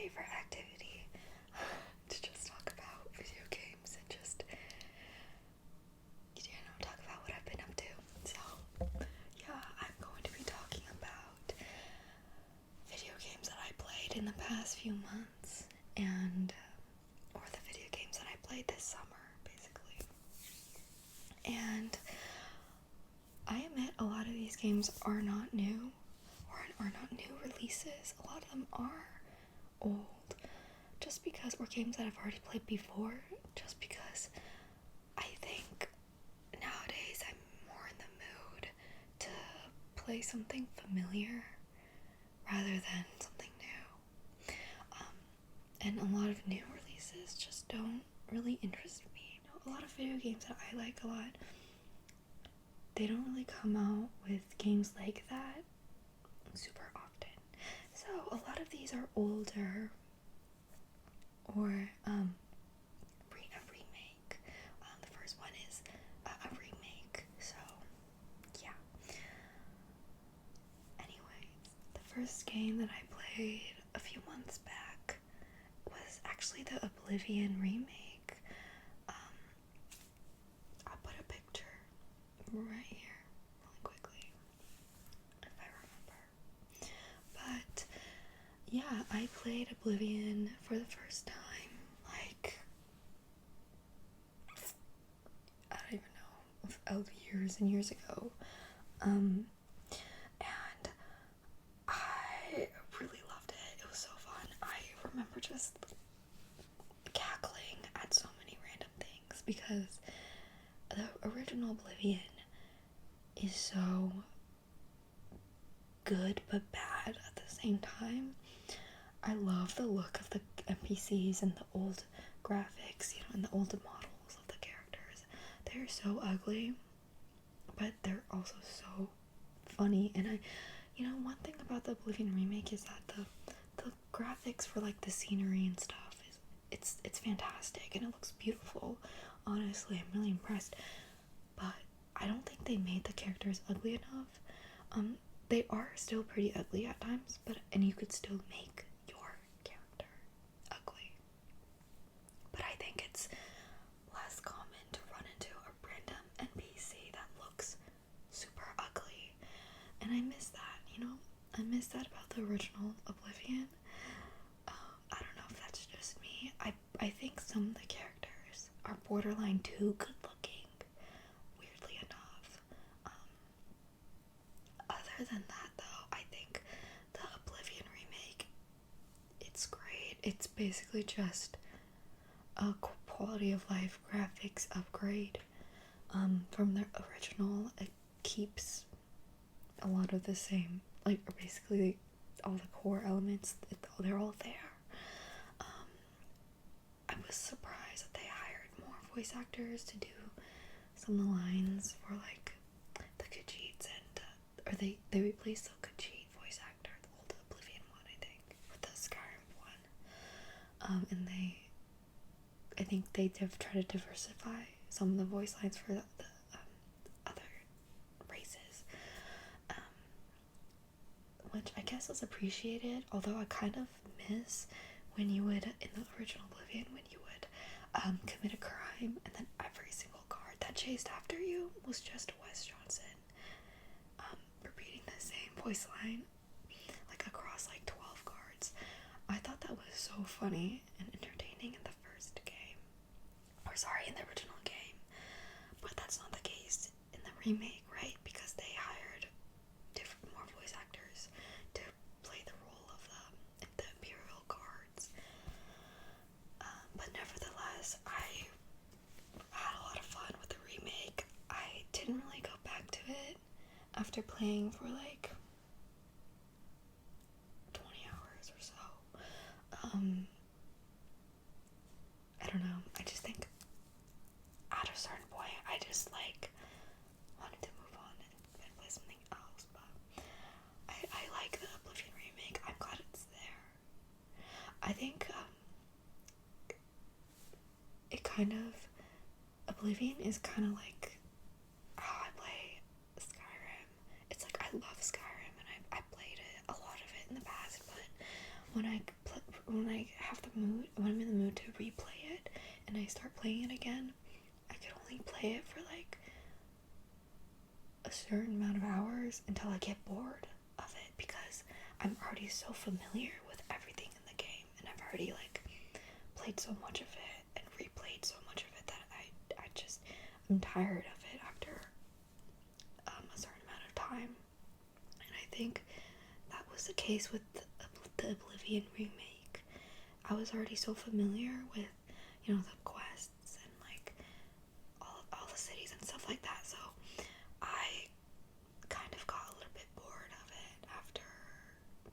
favorite activity to just talk about video games and just, talk about what I've been up to. So, yeah, I'm going to be talking about video games that I played in the past few months, or the video games that I played this summer, basically. And I admit a lot of these games are not new, or are not new releases. A lot of them are old, just because, or games that I've already played before, just because I think nowadays I'm more in the mood to play something familiar rather than something new. And a lot of new releases just don't really interest me. A lot of video games that I like a lot, they don't really come out with games like that super often. So a lot of these are older, or a remake. The first one is a remake. So yeah. Anyways, the first game that I played a few months back was actually the Oblivion remake. I'll put a picture right here really quickly if I remember. But yeah, I played Oblivion for the first time, like, I don't even know, years and years ago. And I really loved it. It was so fun. I remember just cackling at so many random things, because the original Oblivion is so good but bad at the same time. I love the look of the NPCs and the old graphics, and the old models of the characters. They're so ugly, but they're also so funny. And one thing about the Oblivion remake is that the graphics for, like, the scenery and stuff it's fantastic, and it looks beautiful. Honestly, I'm really impressed. But I don't think they made the characters ugly enough. They are still pretty ugly at times, and you could still make your character ugly. But I think it's less common to run into a random NPC that looks super ugly. And I miss that, I miss that about the original Oblivion. I don't know if that's just me. I think some of the characters are borderline too good looking, weirdly enough. Other than that, though, I think the Oblivion remake, it's great. It's basically just a quality of life graphics upgrade from the original. It keeps a lot of the same, like, basically all the core elements, they're all there. I was surprised that they hired more voice actors to do some of the lines for, like, the Khajiits, and or they replaced the Khajiit voice actor, the old Oblivion one, I think, with the Skyrim one. And I think they try to diversify some of the voice lines for the other races, which I guess is appreciated, although I kind of miss when you would, in the original Oblivion, when you would commit a crime, and then every single guard that chased after you was just Wes Johnson repeating the same voice line, like, across, like, 12 guards. I thought that was so funny and entertaining in the first game, in the original game, but that's not the case in the remake, right? Because they hired more voice actors to play the role of the Imperial Guards. But nevertheless, I had a lot of fun with the remake. I didn't really go back to it after playing for like 20 hours or so. I don't know. I just think at a certain point, I just wanted to move on and play something else. But I like the Oblivion remake. I'm glad it's there. I think it kind of, Oblivion is kind of like how I play Skyrim. It's like I love Skyrim, and I played it, a lot of it in the past, but when I when I have the mood, when I'm in the mood to replay it, and I start playing it again, I could only play it for like a certain amount of hours until I get bored of it, because I'm already so familiar with everything in the game, and I've already like played so much of it and replayed so much of it that I'm tired of it after a certain amount of time. And I think that was the case with the Oblivion remake. I was already so familiar with, you know, the quests and like all the cities and stuff like that, so I kind of got a little bit bored of it after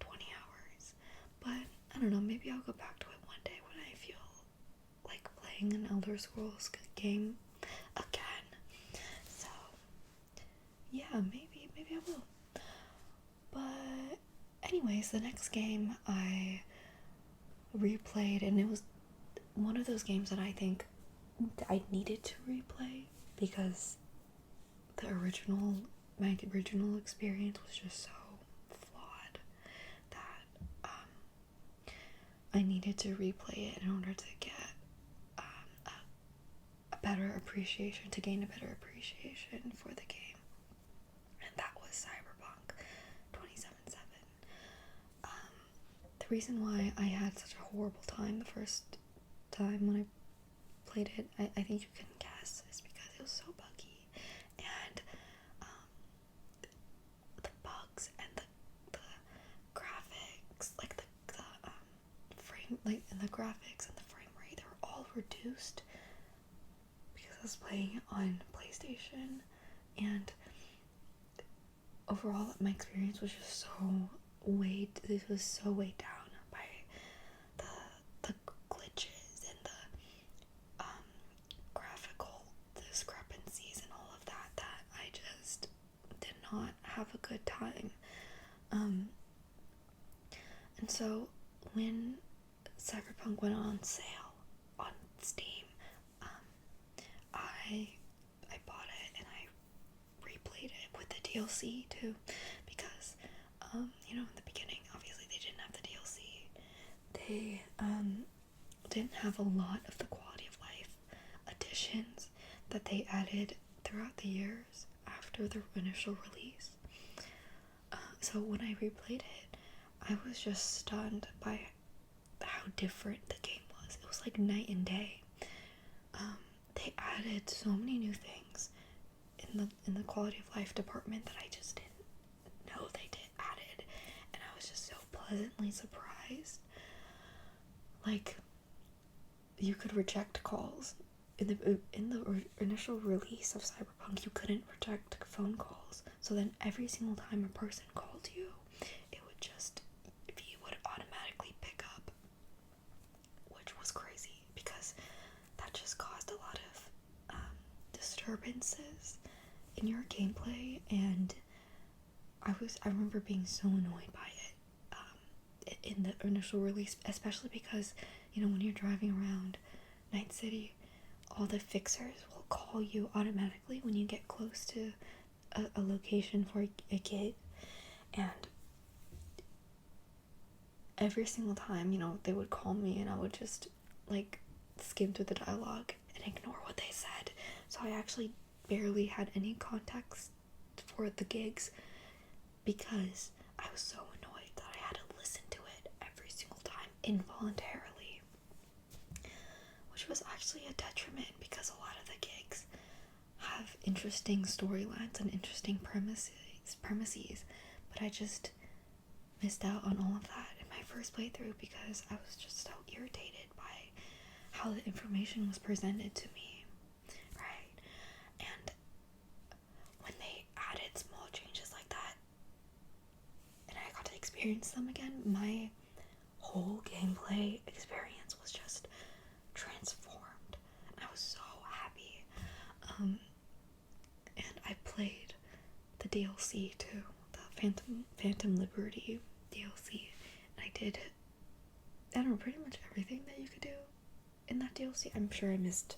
20 hours. But I don't know, maybe I'll go back to it one day when I feel like playing an Elder Scrolls game again. So yeah, maybe I will. But anyways, the next game I replayed, and it was one of those games that I think I needed to replay because my original experience was just so flawed that I needed to replay it in order to get a better appreciation, to gain a better appreciation for the game, and that was Cyberpunk 2077. The reason why I had such a horrible time the first time when I played it, I think you can guess, is because it was so buggy, and the bugs and the graphics, like the frame, like, and the graphics and the frame rate, they were all reduced because I was playing on PlayStation, and overall my experience was just so weighed down by the glitches and the graphical discrepancies and all of that I just did not have a good time. And so when Cyberpunk went on sale on Steam, I bought it and I replayed it with the DLC too, because you know, in the beginning obviously they didn't have the DLC. They didn't have a lot of the quality of life additions that they added throughout the years after the initial release. So when I replayed it, I was just stunned by how different the game was. It was like night and day. They added so many new things in the quality of life department that I just didn't know they added, and I was just so pleasantly surprised. Like, you could reject calls. In the initial release of Cyberpunk, you couldn't reject phone calls. So then every single time a person called you, you would automatically pick up, which was crazy because that just caused a lot of disturbances in your gameplay, and I remember being so annoyed by it in the initial release, especially because, you know, when you're driving around Night City, all the fixers will call you automatically when you get close to a location for a gig, and every single time, you know, they would call me and I would just like skim through the dialogue and ignore what they said. So I actually barely had any context for the gigs because I was so annoyed that I had to listen to it every single time involuntarily, which was actually a detriment because a lot of the gigs have interesting storylines and interesting premises, but I just missed out on all of that in my first playthrough because I was just so irritated by how the information was presented to me, right? And when they added small changes like that and I got to experience them again, my whole gameplay experience was just transformed. I was so happy. And I played the DLC too, the Phantom Liberty DLC, and I did, I don't know, pretty much everything that you could do in that DLC. I'm sure I missed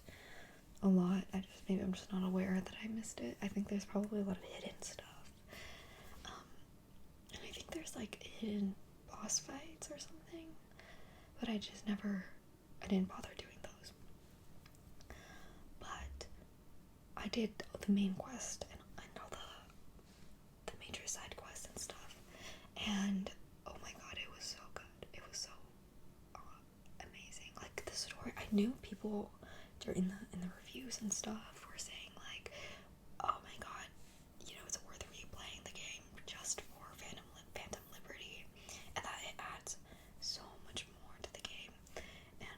a lot. Maybe I'm just not aware that I missed it. I think there's probably a lot of hidden stuff. And I think there's like hidden boss fights or something. but I didn't bother doing those. But I did the main quest and all the major side quests and stuff, and oh my god, it was so good. It was so amazing. Like, the story, I knew people in the reviews and stuff were saying like, oh my god, it's worth replaying the game just for Phantom Liberty, and that it adds so much more to the game. And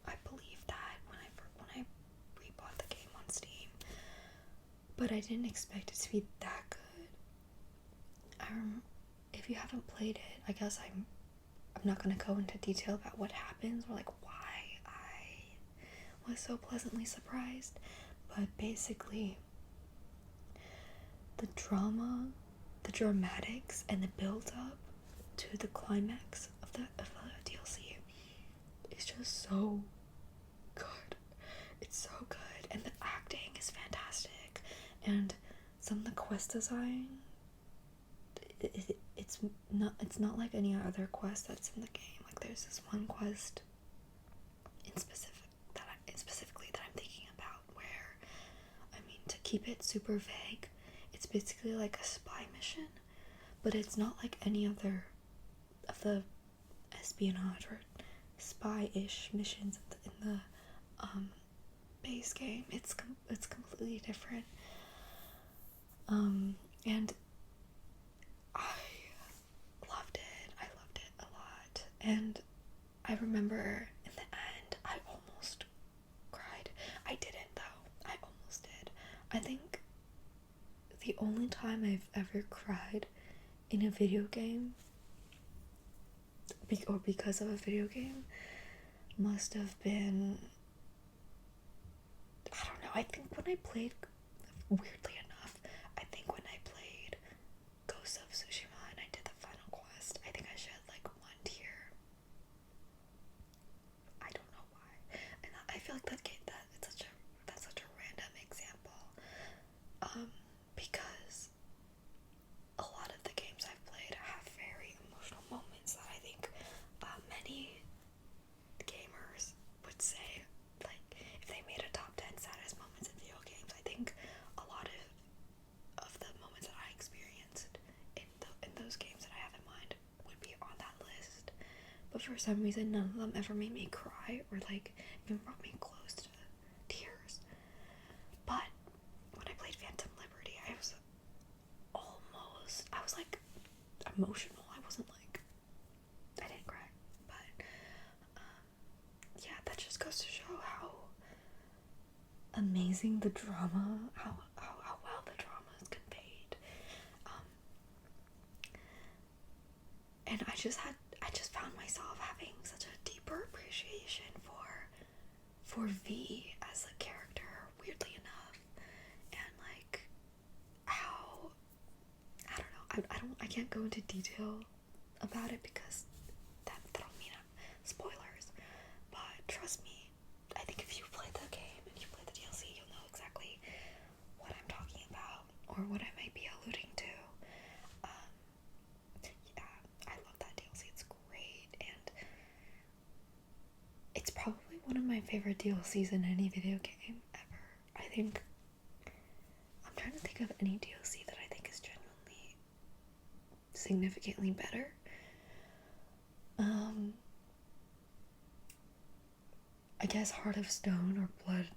I believe that when I rebought the game on Steam, but I didn't expect it to be that good. If you haven't played it, I guess I'm not gonna go into detail about what happens or like why I was so pleasantly surprised, but basically the drama, the dramatics, and the build up to the climax of the DLC is just so good. It's so good, and the acting is fantastic, and some of the quest design, it's not like any other quest that's in the game. Like, there's this one quest specifically that I'm thinking about where, to keep it super vague, it's basically like a spy mission, but it's not like any other of the espionage or spy-ish missions in the base game. It's completely different, and I loved it a lot. And I remember in the end I almost cried. I didn't though. I almost did. I think the only time I've ever cried in a video game or because of a video game must have been, I don't know, I think when I played, weirdly enough, I think when I played Ghost of Tsushima and I did the final quest, I think I shed like one tear. I don't know why. And I feel like that's such a random example. Because a lot of the games I've played have very emotional moments that I think many gamers would say, like, if they made a top 10 saddest moments in video games, I think a lot of the moments that I experienced in those games that I have in mind would be on that list. But for some reason, none of them ever made me cry or like even brought me close to tears. But when I played Phantom Liberty, I was like emotional. I wasn't like, I didn't cry, but yeah, that just goes to show how amazing the drama, how well the drama is conveyed. And I just found myself having such a deeper appreciation for V as a character, weirdly enough, and like how, I don't know, I can't go into detail about it because that'll mean spoilers, but trust me, I think if you play the game and you play the DLC, you'll know exactly what I'm talking about or what I might be alluding to. Yeah, I love that DLC. It's great, and it's probably one of my favorite DLCs in any video game ever. I think, I'm trying to think of any DLC that I think is genuinely significantly better. I guess Heart of Stone or Blood,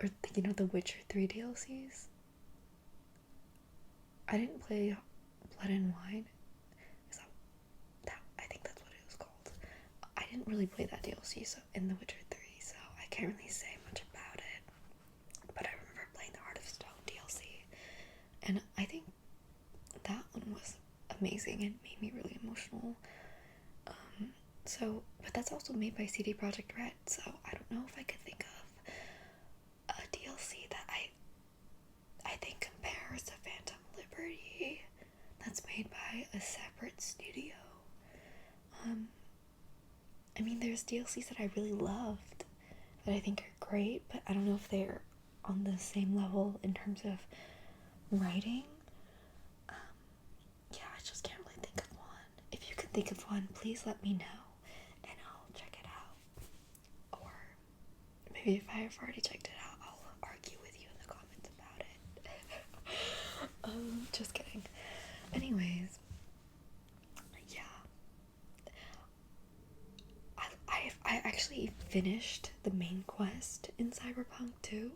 or the Witcher 3 DLCs. I didn't play Blood and Wine. I think that's what it was called. I didn't really play that DLC in The Witcher 3, so I can't really say much about it. But I remember playing the Heart of Stone DLC, and I think that one was amazing and made me really emotional. But that's also made by CD Projekt Red, so I don't know if I could think of a DLC that I think compares to Phantom Liberty that's made by a separate studio. There's DLCs that I really loved that I think are great, but I don't know if they're on the same level in terms of writing. Yeah, I just can't really think of one. If you can think of one, please let me know and I'll check it out. Or maybe if I have already checked it out, I'll argue with you in the comments about it. Just kidding. Anyways, yeah. I actually finished the main quest in Cyberpunk 2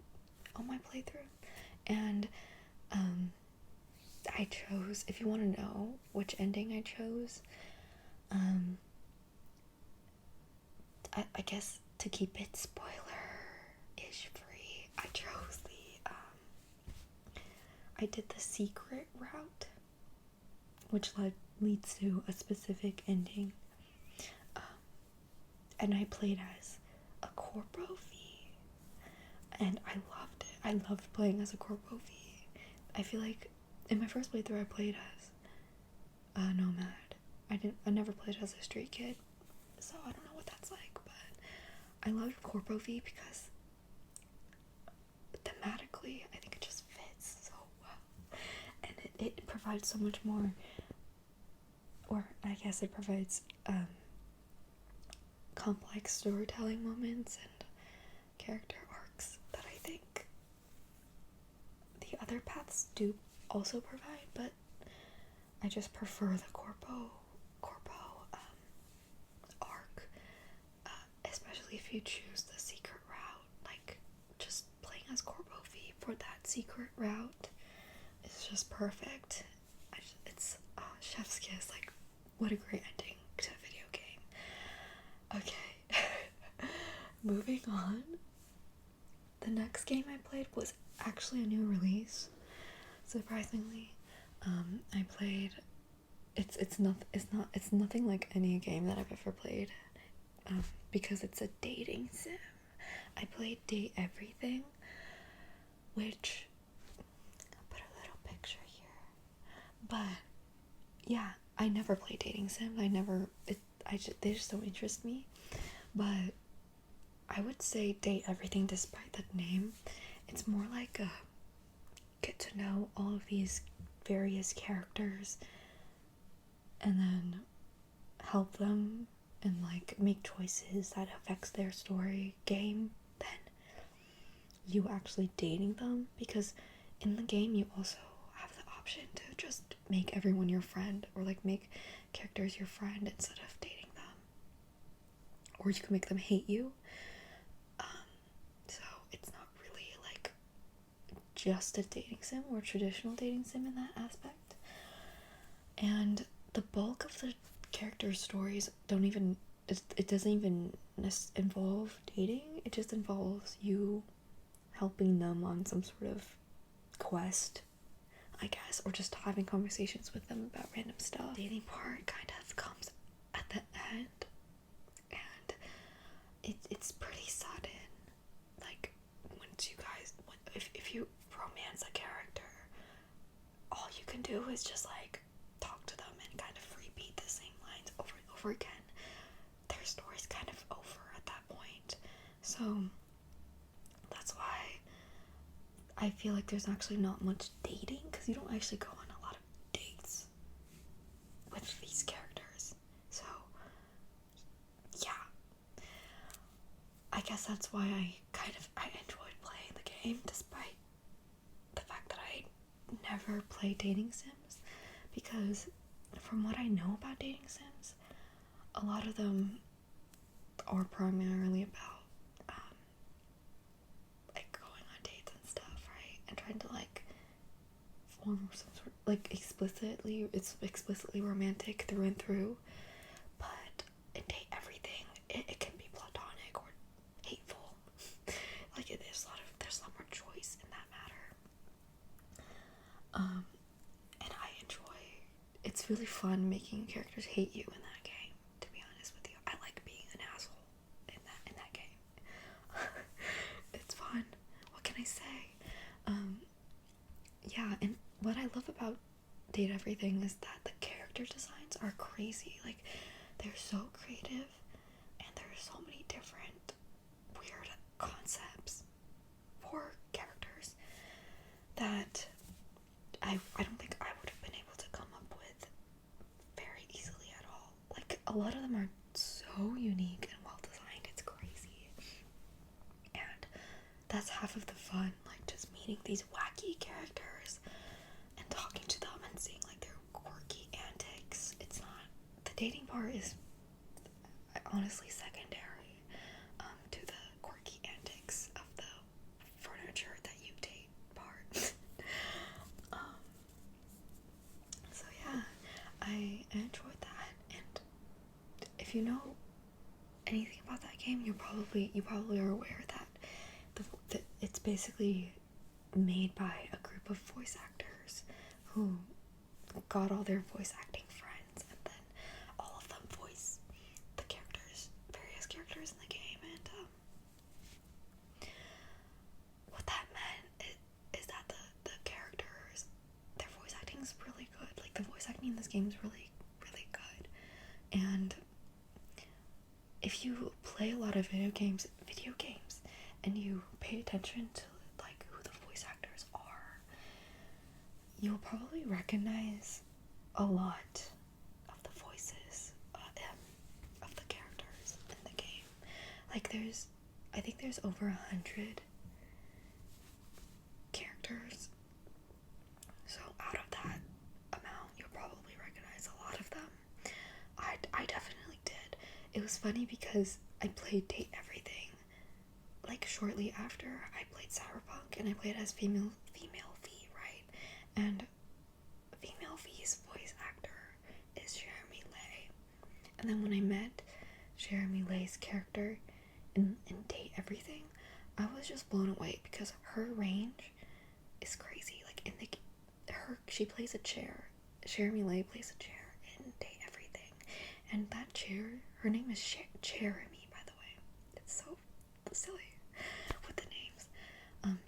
on my playthrough, and I chose, if you want to know which ending I chose, I guess to keep it spoiler-ish free, I chose I did the secret route, which leads to a specific ending, and I played as a Corpo V, and I loved it. I loved playing as a Corpo V. I feel like in my first playthrough I played as a nomad. I never played as a street kid, so I don't know what that's like, but I loved Corpo V because thematically I think it just fits so well, and it provides so much more, or I guess it provides complex storytelling moments and character arcs that I think the other paths do also provide, but I just prefer the Corpo arc, especially if you choose the secret route. Like, just playing as Corpo V for that secret route is just perfect. It's chef's kiss. Like, what a great ending to a video game. Okay, moving on. The next game I played was actually a new release, surprisingly. I played. It's nothing like any game that I've ever played, because it's a dating sim. I played Date Everything, which I'll put a little picture here. But yeah, I never played dating sim. They just don't interest me. But I would say Date Everything, despite the name, it's more like a get to know all of these various characters and then help them and like make choices that affects their story game than you actually dating them, because in the game you also have the option to just make everyone your friend, or like make characters your friend instead of dating them, or you can make them hate you. So it's not really like just a dating sim or traditional dating sim in that aspect. And the bulk of the character stories it doesn't even involve dating. It just involves you helping them on some sort of quest, I guess, or just having conversations with them about random stuff. The dating part kind of comes at the end, and it's pretty sudden. Like, if you romance a character, all you can do is just like talk to them and kind of repeat the same lines over and over again. Their story's kind of over at that point. So that's why I feel like there's actually not much dating, because you don't actually go on a lot of dates with these characters. So yeah, I guess that's why I enjoyed playing the game, despite the fact that I never play dating sims, because from what I know about dating sims, a lot of them are primarily about like going on dates and stuff, right? And trying to like form some sort of like it's explicitly romantic through and through. But in Date Everything, it can be platonic or hateful. Like there's a lot more choice in that matter. And I enjoy. It's really fun making characters hate you in that game. To be honest with you, I like being an asshole in that game. It's fun. What can I say? Yeah, and what I love about Date Everything is that the character designs are crazy. Like, they're so creative, and there are so many different weird concepts for characters that I don't think I would have been able to come up with very easily at all. a lot of them are so unique and well designed, it's crazy. And that's half of the fun, like just meeting these wacky characters and talking to them and seeing like their quirky antics. It's not, the dating part is honestly secondary to the quirky antics of the furniture that you date part. So yeah, I enjoyed that, and if you know anything about that game, you probably are aware that it's basically made by a group of voice actors who got all their voice acting friends, and then all of them voice the characters, various characters in the game. And what that meant is that the characters, their voice acting is really good. Like the voice acting in this game is really, really good. And if you play a lot of video games, and you pay attention to like who the voice actors are, you'll probably recognize a lot of the voices of the characters in the game. Like I think there's over 100 characters. So out of that amount, you'll probably recognize a lot of them. I definitely did. It was funny because I played Date Everything like shortly after I played Cyberpunk, and I played as female V, right? And female V's voice actor is Jeremy Lay. And then when I met Jeremy Lay's character in Date Everything, I was just blown away because her range is crazy. Like she plays a chair. Jeremy Lay plays a chair in Date Everything, and that chair, her name is Jeremy, by the way. It's so silly with the names.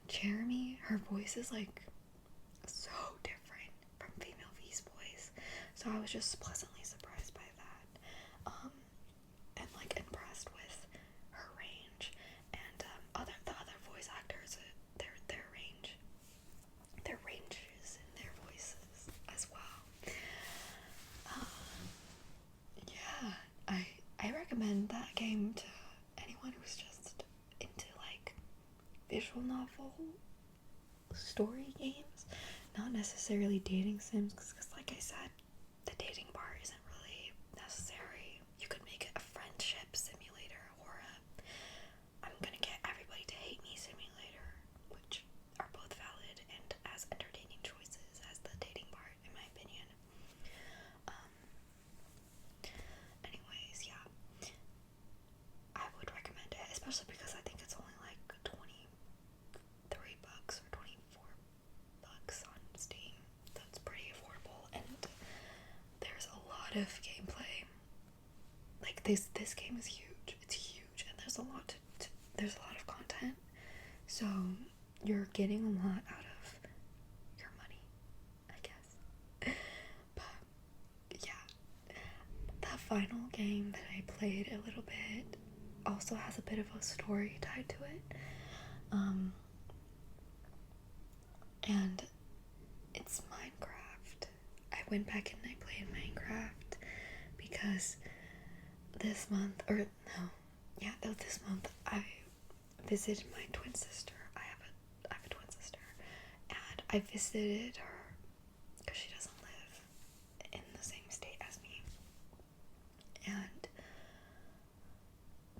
Jeremy, her voice is like so different from female V's voice, so I was just pleasantly surprised by that, and like impressed with her range. And the other voice actors, their ranges in their voices as well. Yeah, I recommend that game to anyone who's just into like visual novel story games, not necessarily dating sims, because like I said, the dating part isn't really necessary. You could make it a friendship simulator or I'm gonna get everybody to hate me simulator, which are both valid and as entertaining choices as the dating part, in my opinion. Anyways, yeah, I would recommend it, especially because I think it's only like $23 or $24 on Steam. That's pretty affordable, and there's a lot of gameplay. Like this game is huge. It's huge, and there's a lot of content. So you're getting a lot out of your money, I guess. But yeah, the final game that I played a little bit also has a bit of a story tied to it. And it's Minecraft. I went back and I played Minecraft because this month I visited my twin sister. I have a twin sister, and I visited her because she doesn't live in the same state as me. And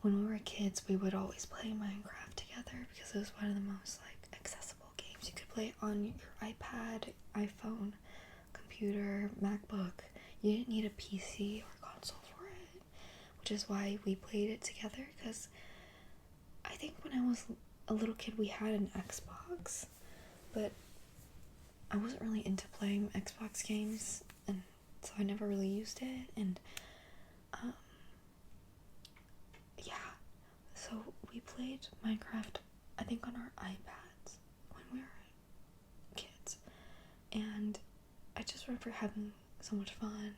when we were kids, we would always play Minecraft together because it was one of the most like accessible games. You could play it on your iPad, iPhone, computer, MacBook. You didn't need a PC or console for it, which is why we played it together. Because I think when I was a little kid, we had an Xbox, but I wasn't really into playing Xbox games, and so I never really used it. And yeah, so we played Minecraft, I think, on our iPads when we were kids, and I just remember having so much fun,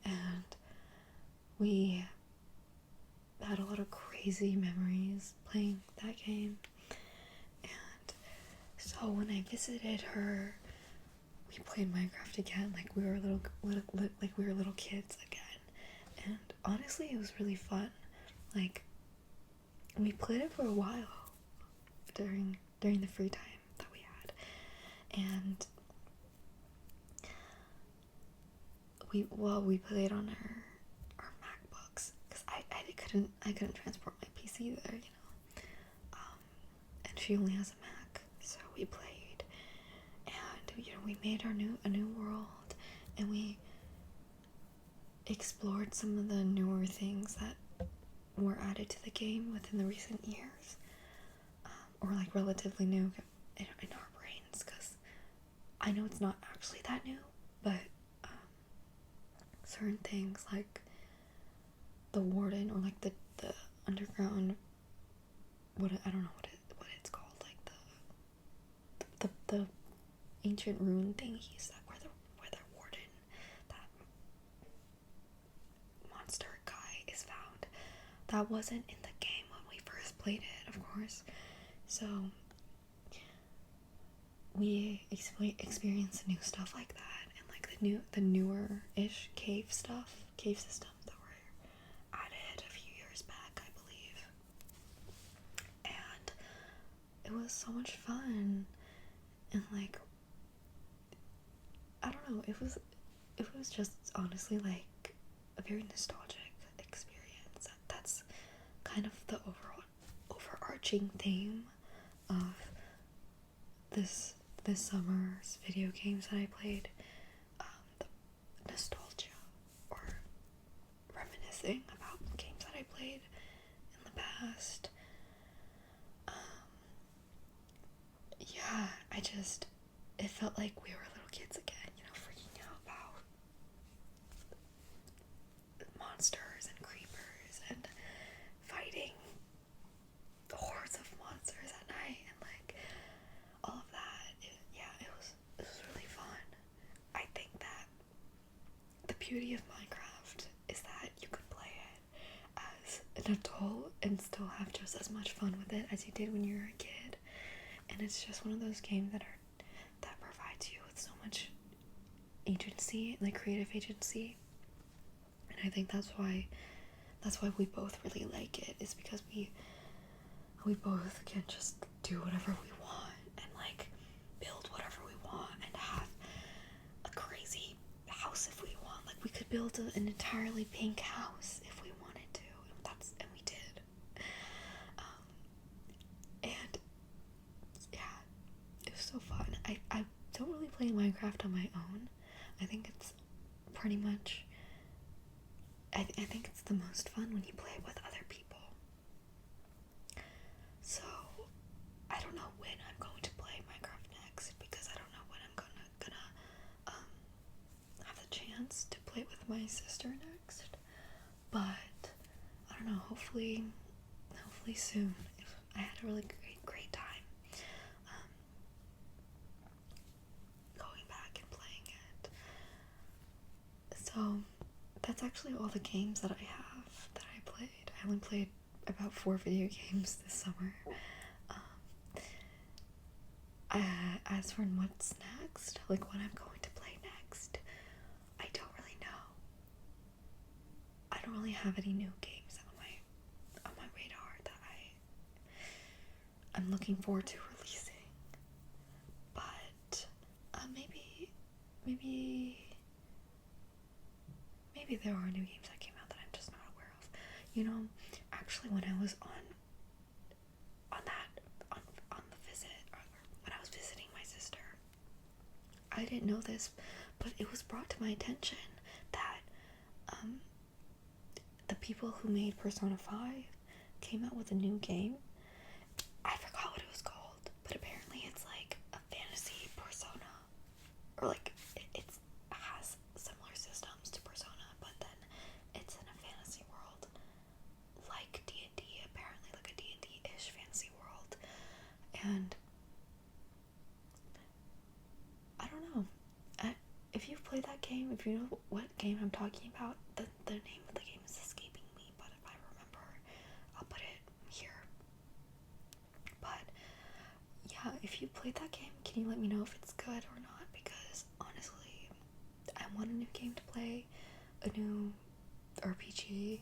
and we had a lot of crazy memories playing that game. And so when I visited her, we played Minecraft again, like we were little kids again. And honestly, it was really fun. Like, we played it for a while during the free time that we had, and we played on our MacBooks because I couldn't transport my PC there, and she only has a Mac, so we played, and we made a new world, and we explored some of the newer things that were added to the game within the recent years, or like relatively new in our brains, because I know it's not actually that new, but certain things like the warden, or like the underground, I don't know what it's called, like the ancient ruin thingies that where the warden, that monster guy, is found. That wasn't in the game when we first played it, of course. So we experienced new stuff like that, and like the newer-ish cave systems that were added a few years back, I believe. And it was so much fun, and like, I don't know, it was just honestly like a very nostalgic experience. That's kind of the overarching theme of this summer's video games that I played. The nostalgia, or reminiscing about games that I played in the past. Yeah, it felt like we were little kids again, freaking out about monsters and creepers and fighting hordes of monsters at night, and like all of that. It was really fun. I think that the beauty of Minecraft is that you could play it as an adult and still have just as much fun with it as you did when you were a kid. And it's just one of those games that provides you with so much agency, like creative agency. And I think that's why we both really like it, is because we both can just do whatever we want, and like build whatever we want, and have a crazy house if we want. Like, we could build an entirely pink house if we wanted to, and we did. And yeah, it was so fun. I don't really play Minecraft on my own. I think it's pretty much, I think it's the most fun when you play it with other people. So I don't know when I'm going to play Minecraft next, because I don't know when I'm gonna have the chance to play it with my sister next. But I don't know, hopefully soon. If I had a really great time going back and playing it. So that's actually all the games that I have that I played. I only played about 4 video games this summer. As for what's next, like when I'm going to play next, I don't really know. I don't really have any new games on my radar that I'm looking forward to releasing. But maybe there are new games that came out that I'm just not aware of. Actually, when I was on the visit, or when I was visiting my sister, I didn't know this, but it was brought to my attention that the people who made Persona 5 came out with a new game. I forgot what it was called, but apparently it's like a fantasy Persona, or like it has similar systems to Persona, but then it's in a fantasy world, like D&D, apparently, like a D&D-ish fantasy world. And I don't know, if you've played that game, if you know what game I'm talking about, the name of the game is escaping me, but if I remember, I'll put it here. But yeah, if you played that game, can you let me know if it's good or not? Because honestly, I want a new game to play, a new RPG,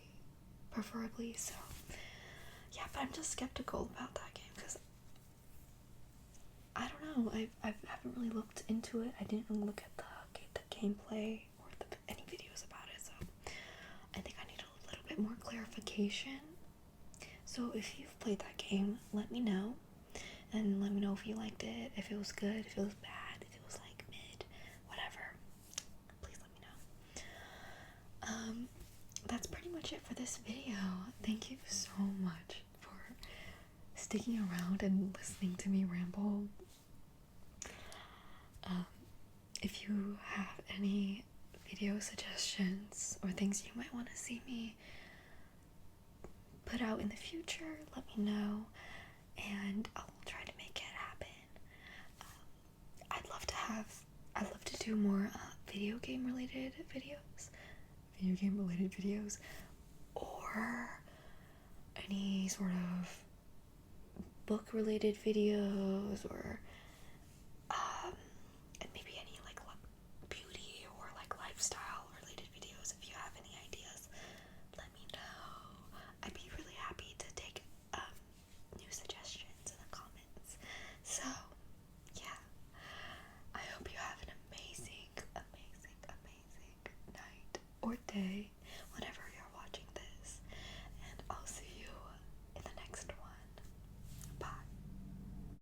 preferably. So yeah, but I'm just skeptical about that game because I don't know. I haven't really looked into it. I didn't really look at the gameplay or any videos about it. So I think I need a little bit more clarification. So if you've played that game, let me know. And let me know if you liked it, if it was good, if it was bad, if it was like mid, whatever. Please let me know. That's pretty much it for this video. Thank you so much for sticking around and listening to me ramble. If you have any video suggestions or things you might want to see me put out in the future, let me know and I'll try to make it happen. I'd love to do more video game related videos, or any sort of book related videos, or